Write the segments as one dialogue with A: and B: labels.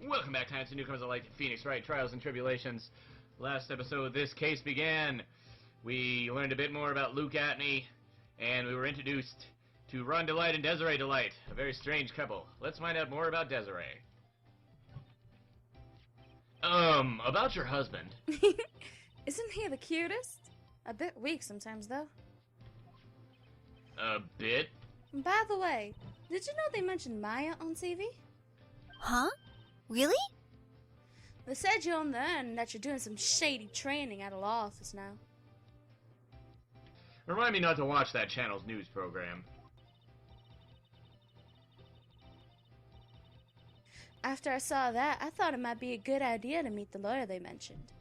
A: Welcome back, time to newcomers alike to Phoenix Wright, Trials and Tribulations. Last episode, this case began. We learned a bit more about Luke Atmey, and we were introduced to Ron Delite and Desiree Delite, a very strange couple. Let's find out more about Desiree. About your husband.
B: Isn't he the cutest? A bit weak sometimes, though.
A: A bit?
B: By the way, did you know they mentioned Maya on TV?
C: Huh? Really?
B: They said you're on the end and that you're doing some shady training at a law office now.
A: Remind me not to watch that channel's news program.
B: After I saw that, I thought it might be a good idea to meet the lawyer they mentioned.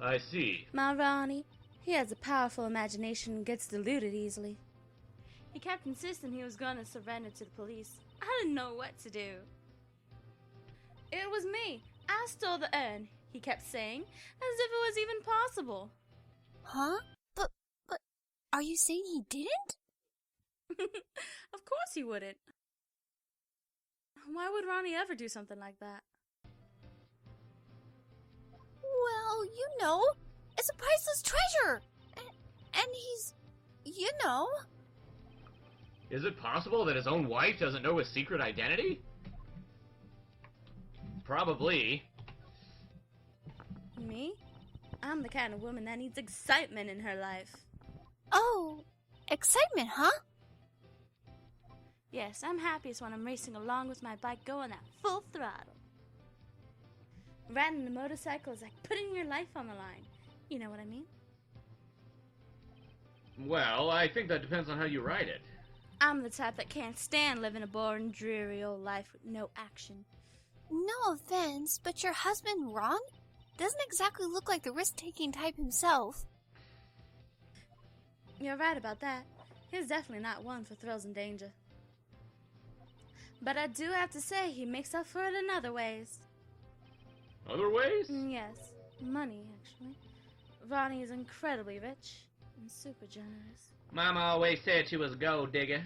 A: I see.
B: My Ronnie, he has a powerful imagination and gets deluded easily. He kept insisting he was going to surrender to the police. I didn't know what to do. It was me. I stole the urn, he kept saying, as if it was even possible.
C: Huh? But, are you saying he didn't?
B: Of course he wouldn't. Why would Ronnie ever do something like that?
C: Well, you know, it's a priceless treasure. And he's, you know.
A: Is it possible that his own wife doesn't know his secret identity? Probably.
B: Me? I'm the kind of woman that needs excitement in her life.
C: Oh, excitement, huh?
B: Yes, I'm happiest when I'm racing along with my bike going at full throttle. Riding a motorcycle is like putting your life on the line. You know what I mean?
A: Well, I think that depends on how you ride it.
B: I'm the type that can't stand living a boring, dreary old life with no action.
C: No offense, but your husband, Ron, doesn't exactly look like the risk-taking type himself.
B: You're right about that. He's definitely not one for thrills and danger. But I do have to say he makes up for it in other ways.
A: Other ways?
B: Yes, money, actually. Ronnie is incredibly rich and super generous.
A: Mama always said she was a gold digger.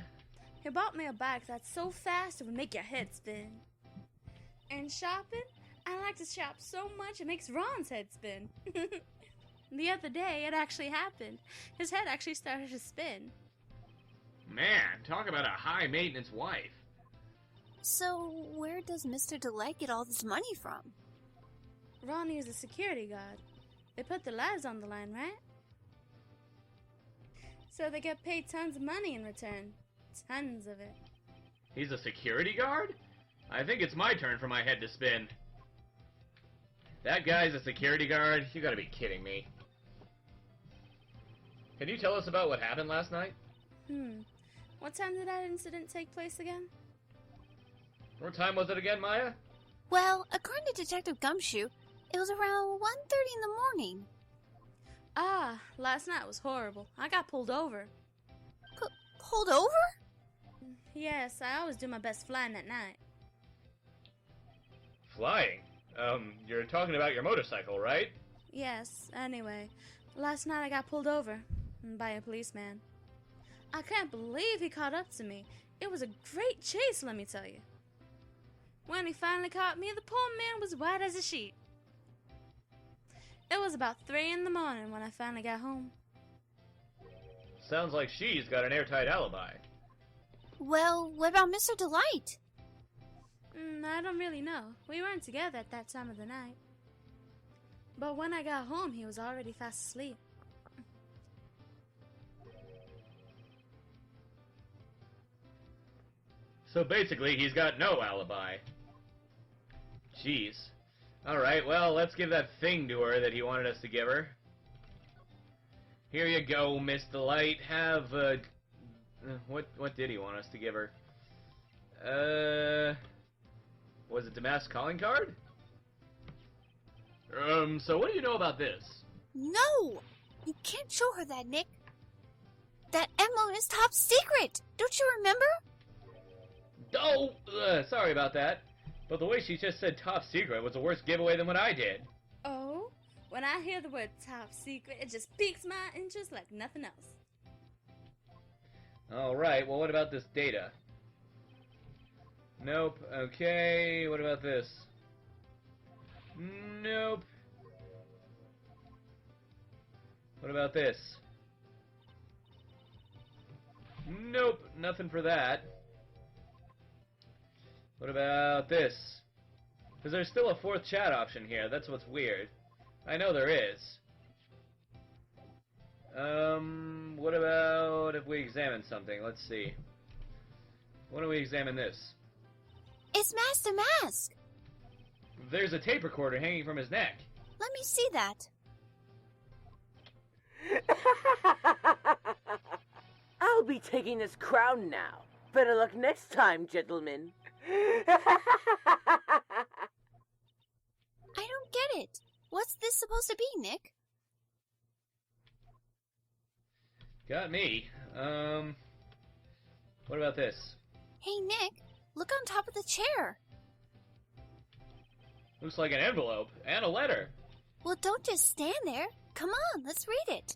B: He bought me a bike that's so fast it would make your head spin. And shopping, I like to shop so much it makes Ron's head spin. The other day, it actually happened. His head actually started to spin.
A: Man, talk about a high-maintenance wife.
C: So, where does Mr. Delite get all this money from?
B: Ronnie is a security guard. They put their lives on the line, right? So they get paid tons of money in return. Tons of it.
A: He's a security guard? I think it's my turn for my head to spin. That guy's a security guard? You gotta be kidding me. Can you tell us about what happened last night?
B: What time did that incident take place again?
A: What time was it again, Maya?
C: Well, according to Detective Gumshoe, it was around 1:30 in the morning.
B: Ah, last night was horrible. I got pulled over.
C: Pulled over?
B: Yes, I always do my best flying at night.
A: Flying? You're talking about your motorcycle, right?
B: Yes, anyway, last night I got pulled over by a policeman. I can't believe he caught up to me. It was a great chase, let me tell you. When he finally caught me, the poor man was white as a sheet. It was about 3 in the morning when I finally got home.
A: Sounds like she's got an airtight alibi.
C: Well, what about Mr. Delite?
B: I don't really know. We weren't together at that time of the night. But when I got home, he was already fast asleep.
A: So basically, he's got no alibi. Jeez. Alright, well, let's give that thing to her that he wanted us to give her. Here you go, Miss Delite. Have, what did he want us to give her? Was it Damas's calling card? So what do you know about this?
C: No! You can't show her that, Nick. That envelope is top secret! Don't you remember?
A: Oh, sorry about that. But the way she just said top secret was a worse giveaway than what I did.
B: Oh, when I hear the word top secret, it just piques my interest like nothing else.
A: Alright, well what about this data? Nope. Okay, what about this? Nope. What about this? Nope, nothing for that. What about this? Because there's still a fourth chat option here, that's what's weird. I know there is. What about if we examine something? Let's see. Why don't we examine this?
C: It's Master Mask.
A: There's a tape recorder hanging from his neck.
C: Let me see that.
D: I'll be taking this crown now. Better luck next time, gentlemen.
C: I don't get it. What's this supposed to be, Nick?
A: Got me. What about this?
C: Hey, Nick, look on top of the chair.
A: Looks like an envelope and a letter.
C: Well, don't just stand there. Come on, let's read it.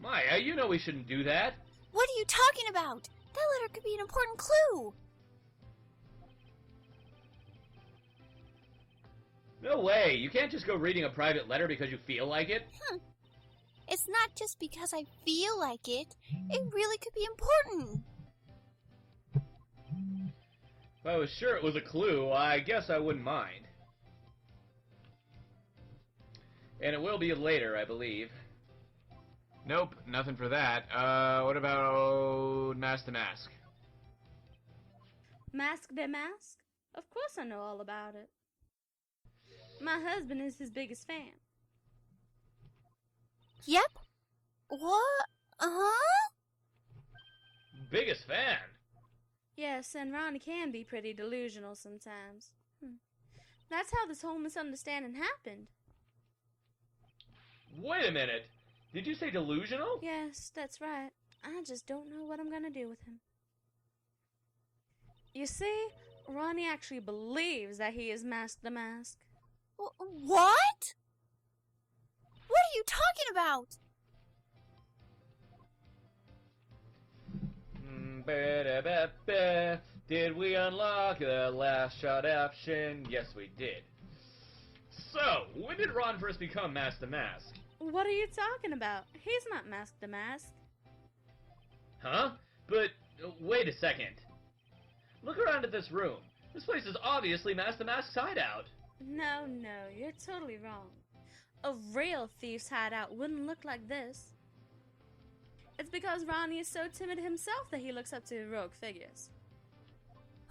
A: Maya, you know we shouldn't do that.
C: What are you talking about? That letter could be an important clue.
A: No way. You can't just go reading a private letter because you feel like it.
C: It's not just because I feel like it. It really could be important.
A: If I was sure it was a clue, I guess I wouldn't mind. And it will be later, I believe. Nope, nothing for that. What about Mask the Mask?
B: Mask the Mask? Of course I know all about it. My husband is his biggest fan.
C: Yep. What? Uh-huh?
A: Biggest fan?
B: Yes, and Ronnie can be pretty delusional sometimes. That's how this whole misunderstanding happened.
A: Wait a minute. Did you say delusional?
B: Yes, that's right. I just don't know what I'm gonna do with him. You see, Ronnie actually believes that he is Mask the Mask.
C: What? What are you talking about?
A: Did we unlock the last shot option? Yes, we did. So, when did Ron first become Mask the Mask?
B: What are you talking about? He's not Mask the Mask.
A: Huh? But, wait a second. Look around at this room. This place is obviously Mask the Mask's hideout.
B: No, you're totally wrong. A real thief's hideout wouldn't look like this. It's because Ronnie is so timid himself that he looks up to heroic figures.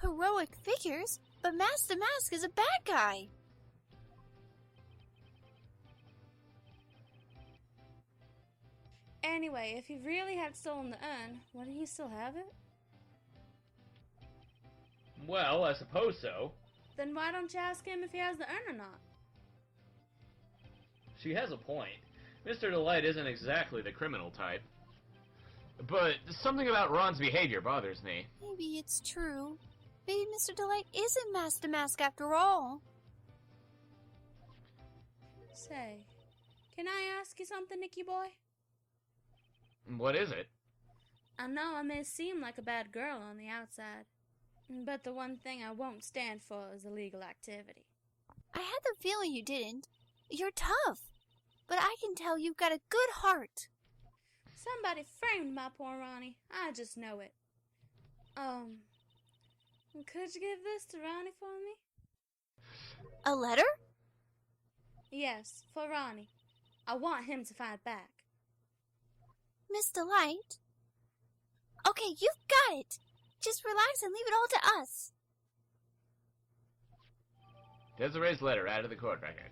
C: Heroic figures? But Master Mask is a bad guy.
B: Anyway, if he really had stolen the urn, wouldn't he still have it?
A: Well, I suppose so.
B: Then why don't you ask him if he has the urn or not?
A: She has a point. Mr. Delite isn't exactly the criminal type. But something about Ron's behavior bothers me.
C: Maybe it's true. Maybe Mr. Delite isn't Master Mask after all.
B: Say, can I ask you something, Nicky boy?
A: What is it?
B: I know I may seem like a bad girl on the outside, but the one thing I won't stand for is illegal activity.
C: I had the feeling you didn't. You're tough, but I can tell you've got a good heart.
B: Somebody framed my poor Ronnie. I just know it. Could you give this to Ronnie for me?
C: A letter?
B: Yes, for Ronnie. I want him to fight back.
C: Miss Delite? Okay, you've got it. Just relax and leave it all to us.
A: Desiree's letter out of the court record.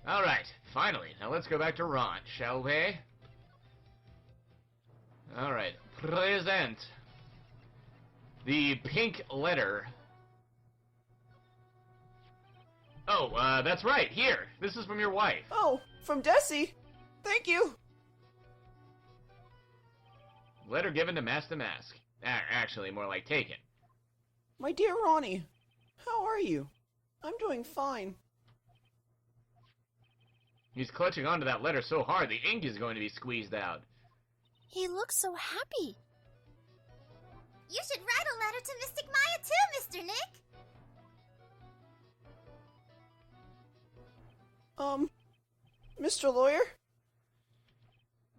A: Alright, finally. Now let's go back to Ron, shall we? Alright, present. The pink letter. Oh, that's right, here. This is from your wife.
E: Oh, from Desi. Thank you.
A: Letter given to Mask the Mask. Actually, more like taken.
E: My dear Ronnie, how are you? I'm doing fine.
A: He's clutching onto that letter so hard the ink is going to be squeezed out.
C: He looks so happy. You should write a letter to Mystic Maya too, Mr. Nick.
E: Mr. Lawyer?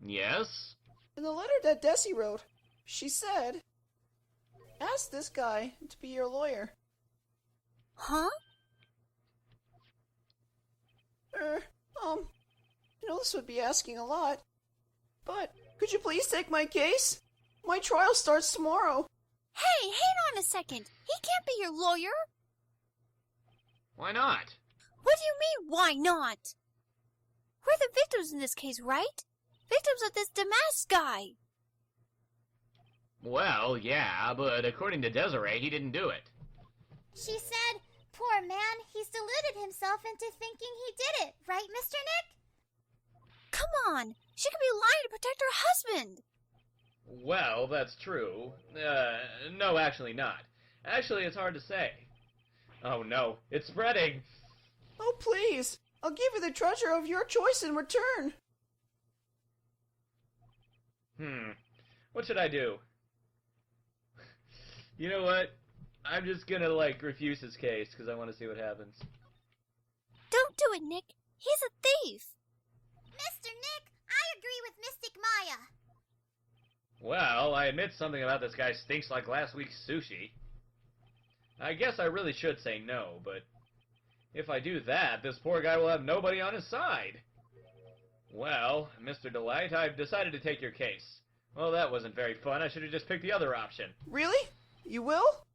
A: Yes?
E: In the letter that Desi wrote, she said, ask this guy to be your lawyer.
C: Huh?
E: I know this would be asking a lot, but could you please take my case? My trial starts tomorrow.
C: Hey, hang on a second. He can't be your lawyer.
A: Why not?
C: What do you mean, why not? We're the victims in this case, right? Victims of this Damask guy.
A: Well, yeah, but according to Desiree, he didn't do it.
C: She said, poor man, he's deluded himself into thinking he did it, right, Mr. Nick? Come on, she could be lying to protect her husband.
A: Well, that's true. No, actually not. Actually, it's hard to say. Oh no, it's spreading!
E: Oh, please. I'll give you the treasure of your choice in return.
A: What should I do? You know what? I'm just gonna, refuse his case, because I want to see what happens.
C: Don't do it, Nick. He's a thief. Mr. Nick, I agree with Mystic Maya.
A: Well, I admit something about this guy stinks like last week's sushi. I guess I really should say no, but if I do that, this poor guy will have nobody on his side. Well, Mr. Delite, I've decided to take your case. Well, that wasn't very fun. I should have just picked the other option.
E: Really? You will?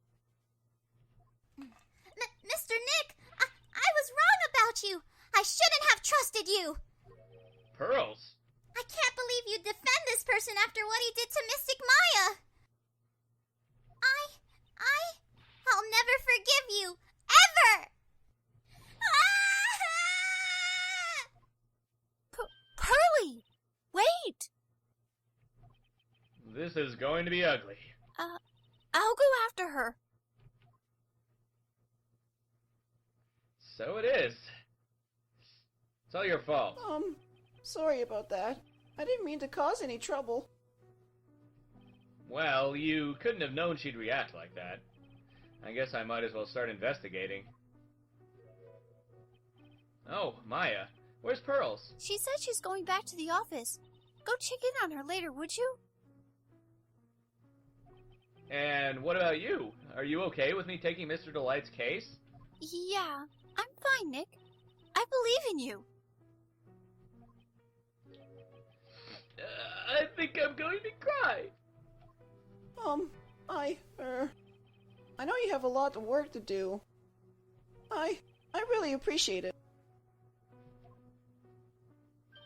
C: Mr. Nick, I was wrong about you. I shouldn't have trusted you.
A: Pearls?
C: I can't believe you'd defend this person after what he did to Mystic Maya. I'll never forgive you. Ever! Pearly! Wait!
A: This is going to be ugly.
C: I'll go after her.
A: So it is. It's all your fault.
E: Sorry about that. I didn't mean to cause any trouble.
A: Well, you couldn't have known she'd react like that. I guess I might as well start investigating. Oh, Maya. Where's Pearls?
C: She said she's going back to the office. Go check in on her later, would you?
A: And what about you? Are you okay with me taking Mr. Delite's case?
C: Yeah, I'm fine, Nick. I believe in you.
A: I think I'm going to cry.
E: I know you have a lot of work to do. I really appreciate it.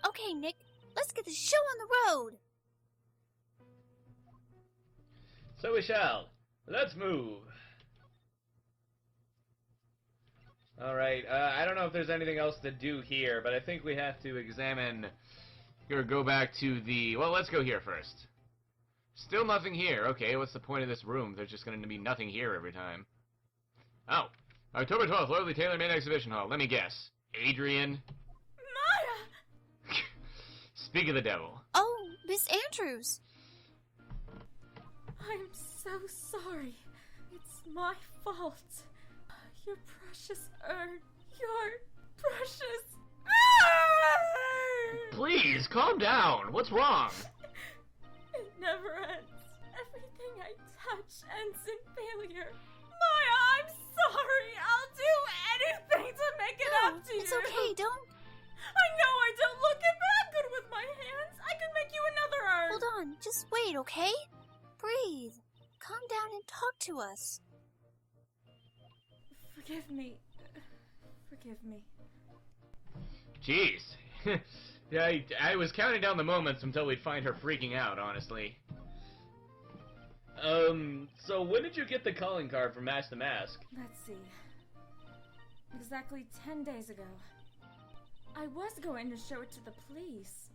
C: Okay, Nick, let's get the show on the road.
A: So we shall. Let's move. Alright, I don't know if there's anything else to do here, but I think we have to examine, or go back to the, well, let's go here first. Still nothing here. Okay, what's the point of this room? There's just going to be nothing here every time. Oh, October 12th, Lovely Taylor Main Exhibition Hall. Let me guess. Adrian?
C: Maya!
A: Speak of the devil.
C: Oh, Miss Andrews.
F: I'm so sorry. It's my fault. Your precious urn. Your precious urn!
A: Please, calm down. What's wrong?
F: It never ends. Everything I touch ends in failure. Maya, I'm sorry. I'll do anything to make it up to you.
C: It's okay, don't.
F: I know I don't look it, but I'm good with my hands. I can make you another urn.
C: Hold on, just wait, okay? Breathe. Calm down and talk to us.
F: Forgive me. Forgive me.
A: Jeez. Yeah, I was counting down the moments until we'd find her freaking out, honestly. So when did you get the calling card from Mask to Mask?
F: Let's see. Exactly 10 days ago. I was going to show it to the police,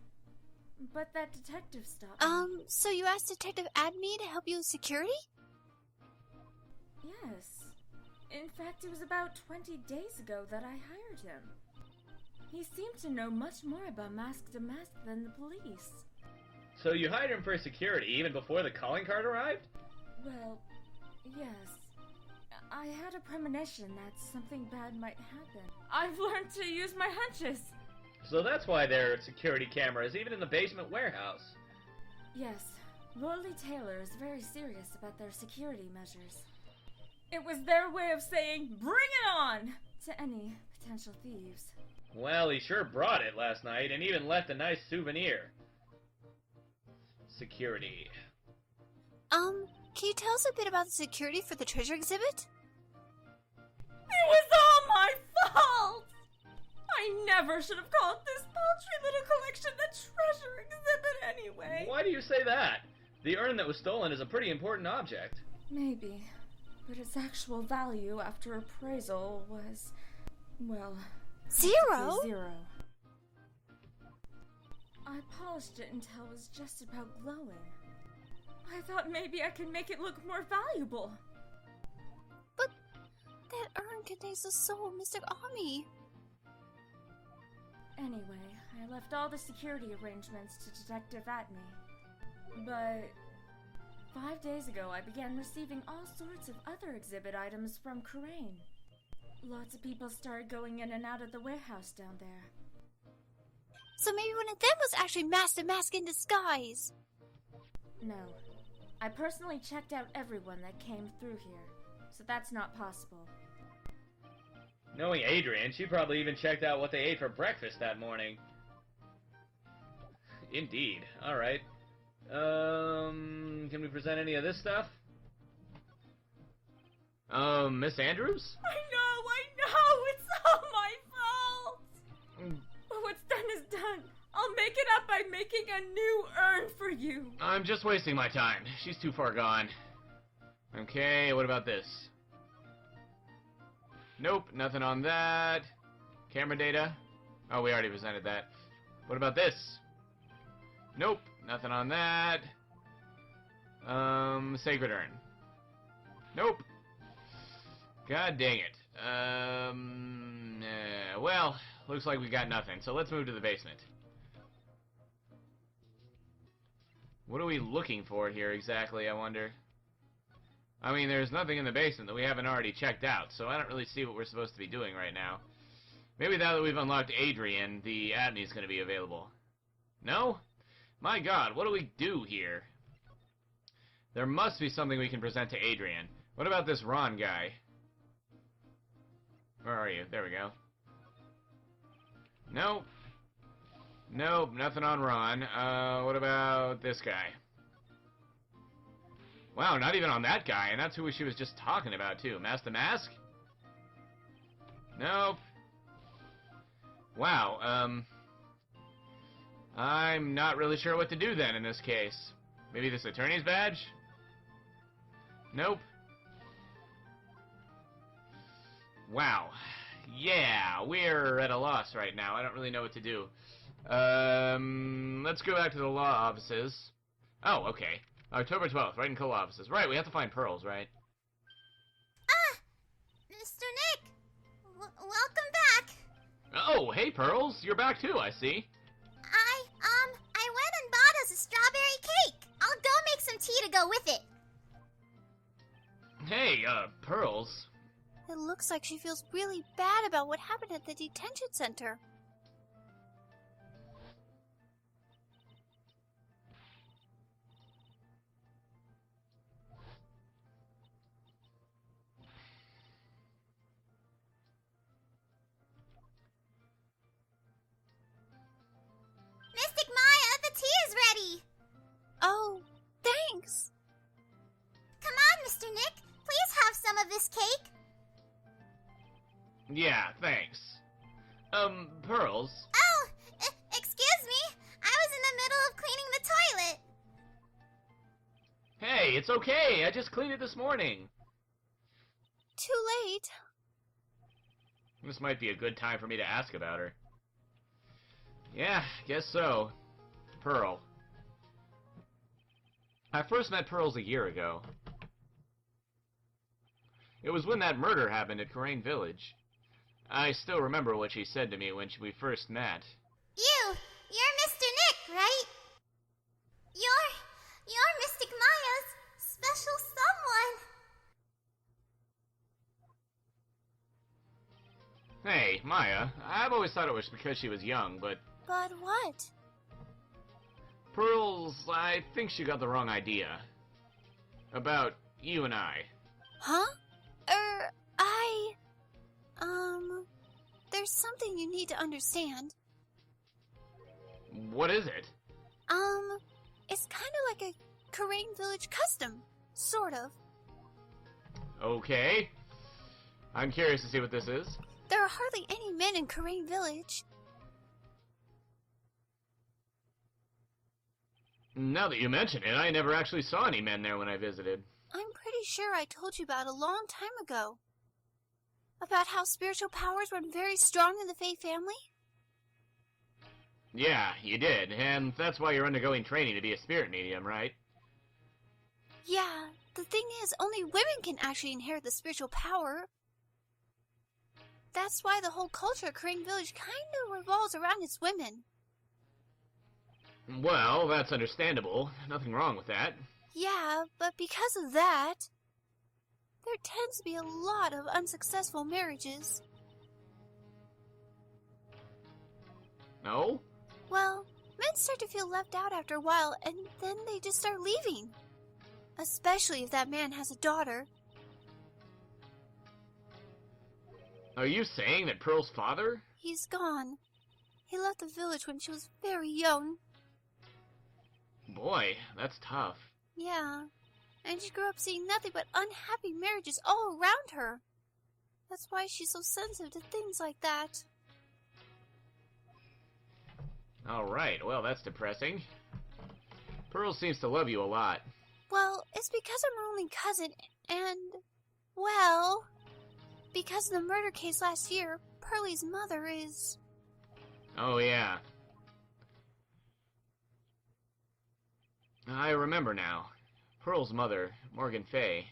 F: but that detective stopped me.
C: So you asked Detective Atmey to help you with security?
F: Yes. In fact, it was about 20 days ago that I hired him. He seemed to know much more about Mask to Mask than the police.
A: So you hired him for security even before the calling card arrived?
F: Well, Yes. I had a premonition that something bad might happen. I've learned to use my hunches.
A: So that's why there are security cameras, even in the basement warehouse.
F: Yes. Lordly Taylor is very serious about their security measures. It was their way of saying, "Bring it on!" to any potential thieves.
A: Well, he sure brought it last night, and even left a nice souvenir. Security.
C: Can you tell us a bit about the security for the treasure exhibit?
F: It was all my fault! I never should have called this paltry little collection the treasure exhibit anyway.
A: Why do you say that? The urn that was stolen is a pretty important object.
F: Maybe, but its actual value after appraisal was, well,
C: Zero?
F: Zero. I polished it until it was just about glowing. I thought maybe I could make it look more valuable.
C: But that urn contains the soul of Mr. Atmey.
F: Anyway, I left all the security arrangements to Detective Atmey. But 5 days ago, I began receiving all sorts of other exhibit items from Crane. Lots of people started going in and out of the warehouse down there.
C: So maybe one of them was actually Master Mask in disguise.
F: No. I personally checked out everyone that came through here, so that's not possible.
A: Knowing Adrian, she probably even checked out what they ate for breakfast that morning. Indeed. Alright. Can we present any of this stuff? Miss Andrews?
F: I know! It's all my fault! But what's done is done. I'll make it up by making a new urn for you.
A: I'm just wasting my time. She's too far gone. Okay, what about this? Nope, nothing on that. Camera data? Oh, we already presented that. What about this? Nope, nothing on that. Sacred urn. Nope. God dang it. Well, looks like we got nothing, so let's move to the basement. What are we looking for here exactly, I wonder? I mean, there's nothing in the basement that we haven't already checked out, so I don't really see what we're supposed to be doing right now. Maybe now that we've unlocked Adrian, the Atmey's going to be available. No? My god, what do we do here? There must be something we can present to Adrian. What about this Ron guy? Where are you? There we go. Nope. Nope, nothing on Ron. What about this guy? Wow, not even on that guy, and that's who she was just talking about, too. Master Mask? Nope. Wow, I'm not really sure what to do then in this case. Maybe this attorney's badge? Nope. Wow. Yeah, we're at a loss right now. I don't really know what to do. Let's go back to the law offices. Oh, okay. October 12th, right in co-offices. Right, we have to find pearls, right?
C: Mr. Nick! Welcome back!
A: Oh, hey, Pearls. You're back too, I see.
C: I went and bought us a strawberry cake. I'll go make some tea to go with it.
A: Hey, Pearls.
C: It looks like she feels really bad about what happened at the detention center. Mystic Maya, the tea is ready. Oh, thanks. Come on, Mr. Nick. Please have some of this cake.
A: Yeah, thanks. Pearls.
C: Oh, excuse me. I was in the middle of cleaning the toilet.
A: Hey, it's okay. I just cleaned it this morning.
C: Too late.
A: This might be a good time for me to ask about her. Yeah, guess so. Pearl. I first met Pearls a year ago. It was when that murder happened at Crane Village. I still remember what she said to me when we first met.
C: You're Mr. Nick, right? You're Mystic Maya's special someone.
A: Hey, Maya, I've always thought it was because she was young, but
C: But what?
A: Pearls, I think she got the wrong idea. About you and I.
C: Huh? There's something you need to understand.
A: What is it?
C: It's kind of like a Karain village custom. Sort of.
A: Okay. I'm curious to see what this is.
C: There are hardly any men in Karain village.
A: Now that you mention it, I never actually saw any men there when I visited.
C: I'm pretty sure I told you about a long time ago. About how spiritual powers run very strong in the Fae family?
A: Yeah, you did, and that's why you're undergoing training to be a spirit medium, right?
C: Yeah, the thing is, only women can actually inherit the spiritual power. That's why the whole culture of Karain village kind of revolves around its women.
A: Well, that's understandable. Nothing wrong with that.
C: Yeah, but because of that, there tends to be a lot of unsuccessful marriages.
A: No?
C: Well, men start to feel left out after a while, and then they just start leaving. Especially if that man has a daughter.
A: Are you saying that Pearl's father?
C: He's gone. He left the village when she was very young.
A: Boy, that's tough.
C: Yeah, and she grew up seeing nothing but unhappy marriages all around her. That's why she's so sensitive to things like that.
A: Alright, well, that's depressing. Pearl seems to love you a lot.
C: Well, it's because I'm her only cousin, and, well, because of the murder case last year, Pearlie's mother is...
A: Oh, yeah. I remember now. Pearl's mother, Morgan Fay.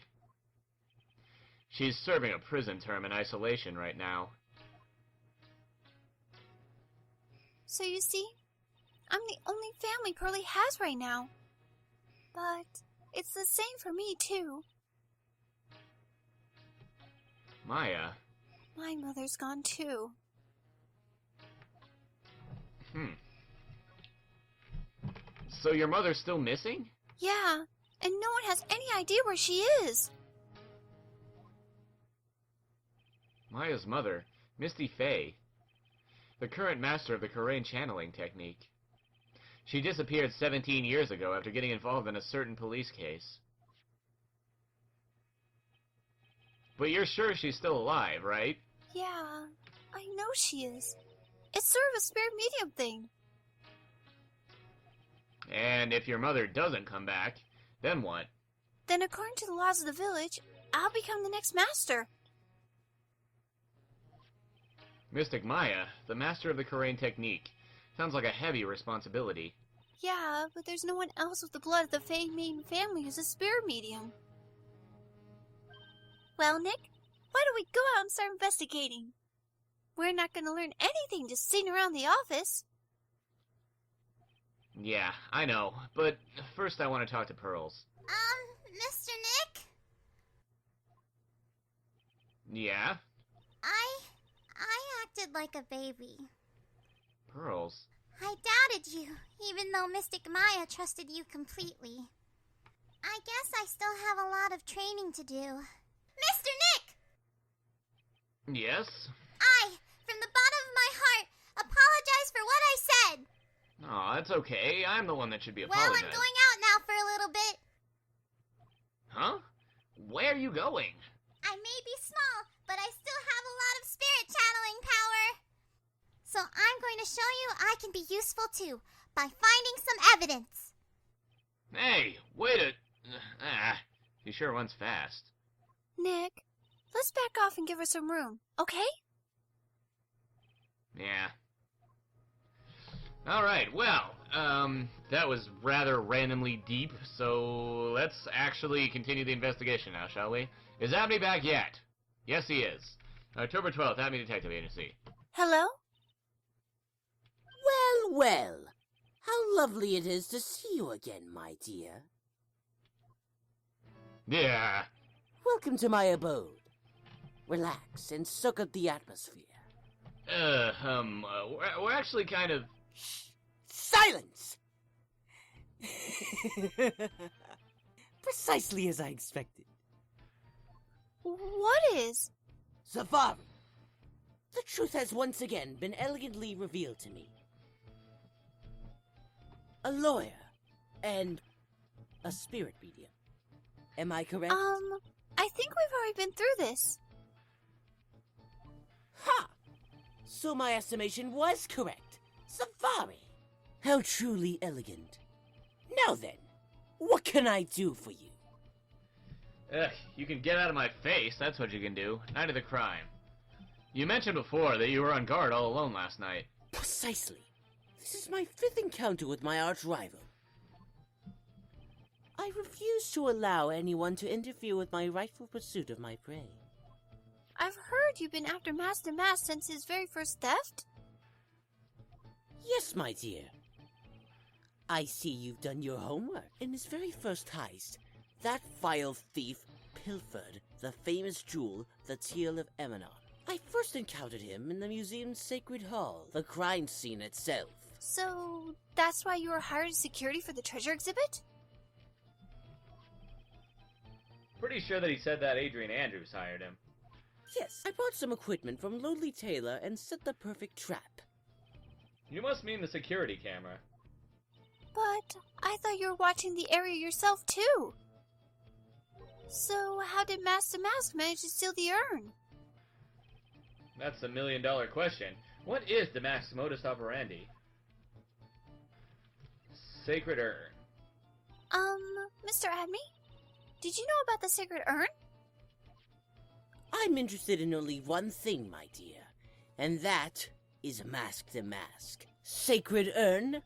A: She's serving a prison term in isolation right now.
C: So you see, I'm the only family Pearlie has right now. But it's the same for me, too.
A: Maya.
C: My mother's gone, too.
A: So your mother's still missing?
C: Yeah, and no one has any idea where she is.
A: Maya's mother, Misty Fay, the current master of the Karain channeling technique. She disappeared 17 years ago after getting involved in a certain police case. But you're sure she's still alive, right?
C: Yeah, I know she is. It's sort of a spirit medium thing.
A: And if your mother doesn't come back, then what?
C: Then according to the laws of the village, I'll become the next master.
A: Mystic Maya, the master of the Karain technique. Sounds like a heavy responsibility.
C: Yeah, but there's no one else with the blood of the Fae main family who's a spirit medium. Well, Nick, why don't we go out and start investigating? We're not going to learn anything just sitting around the office.
A: Yeah, I know, but first I want to talk to Pearls.
C: Mr. Nick?
A: Yeah?
C: I acted like a baby.
A: Pearls?
C: I doubted you, even though Mystic Maya trusted you completely. I guess I still have a lot of training to do. Mr. Nick!
A: Yes?
C: I, from the bottom of my heart, apologize for what I said.
A: Aw, that's okay. I'm the one that should be
C: Well,
A: apologizing.
C: I'm going out now for a little bit.
A: Huh? Where are you going?
C: I may be small, but I still have a lot of spirit channeling power. So I'm going to show you I can be useful too, by finding some evidence.
A: Hey, wait a... he sure runs fast.
C: Nick, let's back off and give her some room, okay?
A: Yeah. Alright, well, that was rather randomly deep, so let's actually continue the investigation now, shall we? Is Atmey back yet? Yes, he is. October 12th, Atmey Detective Agency.
C: Hello?
D: Well, well. How lovely it is to see you again, my dear.
A: Yeah.
D: Welcome to my abode. Relax and soak up the atmosphere.
A: We're actually kind of...
G: Silence! Precisely as I expected.
C: What is?
G: Safari. The truth has once again been elegantly revealed to me. A lawyer and a spirit medium. Am I correct?
C: I think we've already been through this.
G: Ha! So my estimation was correct. Safari! How truly elegant. Now then, what can I do for you?
A: You can get out of my face, that's what you can do. Night of the crime. You mentioned before that you were on guard all alone last night.
G: Precisely. This is my 5th encounter with my arch-rival. I refuse to allow anyone to interfere with my rightful pursuit of my prey.
C: I've heard you've been after Master Mask since his very first theft?
G: Yes, my dear. I see you've done your homework. In his very first heist, that vile thief pilfered the famous jewel, the Teal of Emanon. I first encountered him in the museum's sacred hall, the crime scene itself.
C: So, that's why you were hired as security for the treasure exhibit?
A: Pretty sure that he said that Adrian Andrews hired him.
G: Yes, I bought some equipment from Lowly Taylor and set the perfect trap.
A: You must mean the security camera.
C: But I thought you were watching the area yourself, too. So, how did Master Mask manage to steal the urn?
A: That's the million-dollar question. What is the Mask's modus operandi? Sacred urn.
C: Mr. Atmey? Did you know about the sacred urn?
G: I'm interested in only one thing, my dear, and that is Mask the Mask. Sacred urn?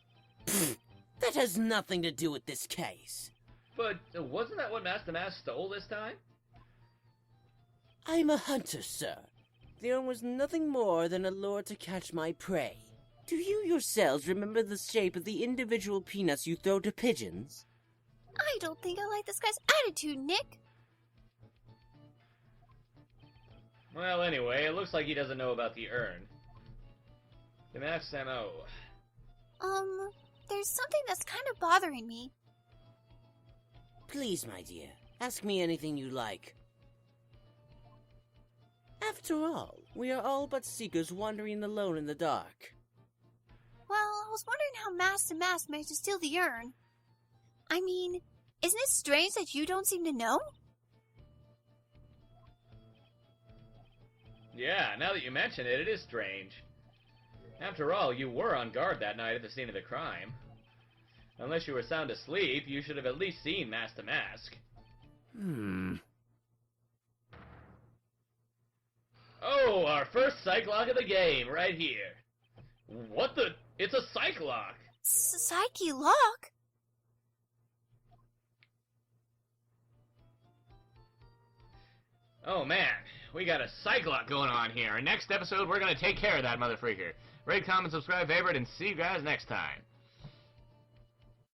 G: Pfft, that has nothing to do with this case.
A: But wasn't that what Master Mask stole this time?
G: I'm a hunter, sir. The urn was nothing more than a lure to catch my prey. Do you yourselves remember the shape of the individual peanuts you throw to pigeons?
C: I don't think I like this guy's attitude, Nick.
A: Well, anyway, it looks like he doesn't know about the urn. The Mask's M.O.
C: There's something that's kind of bothering me.
G: Please, my dear, ask me anything you like. After all, we are all but seekers wandering alone in the dark.
C: Well, I was wondering how Master Mask managed to steal the urn. I mean, isn't it strange that you don't seem to know?
A: Yeah, now that you mention it, it is strange. After all, you were on guard that night at the scene of the crime. Unless you were sound asleep, you should have at least seen Master Mask. Oh, our first psych lock of the game, right here. What the? It's a psych lock!
C: Psyche lock?
A: Oh man, we got a psych lock going on here. Next episode, we're gonna take care of that motherfreaker. Rate, comment, subscribe, favorite, and see you guys next time.